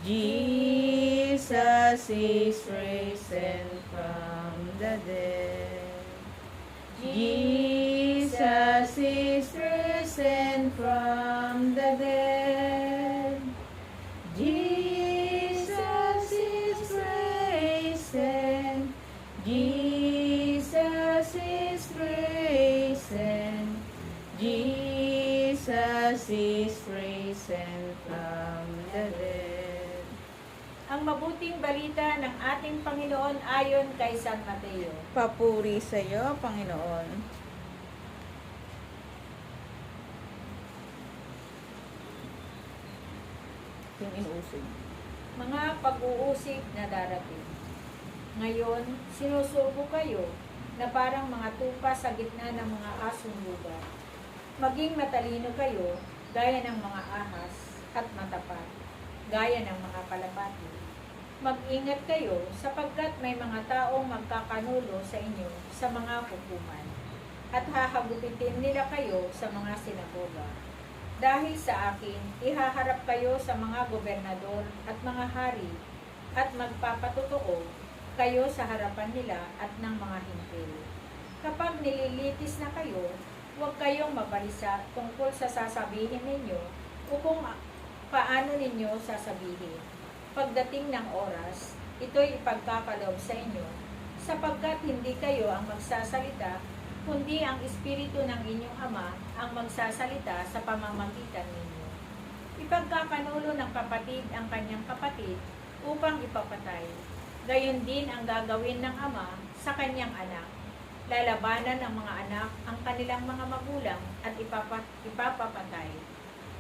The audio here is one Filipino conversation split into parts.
Jesus is risen from the dead. Jesus is risen from the dead. Jesus is risen. Jesus is risen. Jesus is risen from the dead. Ang mabuting balita ng ating Panginoon ayon kay San Mateo. Papuri sa iyo, Panginoon. Yung inuusig. Mga pag-uusig na darating. Ngayon, sinusubo kayo na parang mga tupa sa gitna ng mga asong lugar. Maging matalino kayo, gaya ng mga ahas, at matapat, gaya ng mga kalapati. Mag-ingat kayo sapagkat may mga taong magkakanulo sa inyo sa mga hukuman at hahagupitin nila kayo sa mga sinagoga. Dahil sa akin, ihaharap kayo sa mga gobernador at mga hari at magpapatotoo kayo sa harapan nila at ng mga hintil. Kapag nililitis na kayo, huwag kayong mabalisa tungkol sa sasabihin ninyo o kung paano ninyo sasabihin. Pagdating ng oras, ito'y ipagkakaloob sa inyo, sapagkat hindi kayo ang magsasalita, kundi ang Espiritu ng inyong Ama ang magsasalita sa pamamagitan ninyo. Ipagkakanulo ng kapatid ang kanyang kapatid upang ipapatay. Gayon din ang gagawin ng Ama sa kanyang anak. Lalabanan ng mga anak ang kanilang mga magulang at ipapapatay.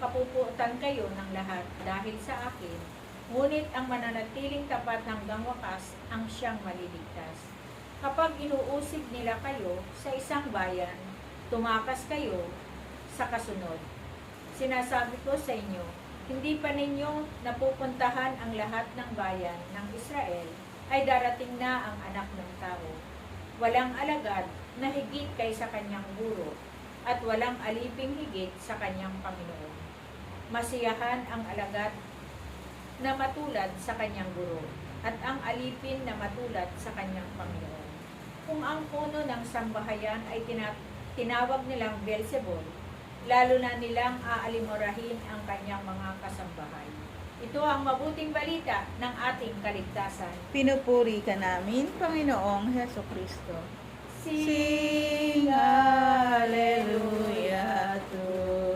Kapuputan kayo ng lahat dahil sa akin, ngunit ang mananatiling tapat hanggang wakas ang siyang maliligtas. Kapag inuusig nila kayo sa isang bayan, tumakas kayo sa kasunod. Sinasabi ko sa inyo, hindi pa ninyo napupuntahan ang lahat ng bayan ng Israel, ay darating na ang anak ng tao. Walang alagad na higit kaysa kanyang guro, at walang aliping higit sa kanyang Panginoon. Masiyahan ang alagad na matulad sa kanyang guro, at ang alipin na matulad sa kanyang Panginoon. Kung ang puno ng sambahayan ay tinawag nilang Beelzebul, lalo na nilang aalimurahin ang kanyang mga kasambahay. Ito ang mabuting balita ng ating kaligtasan. Pinupuri ka namin, Panginoong Heso Kristo. Sing Sing hallelujah to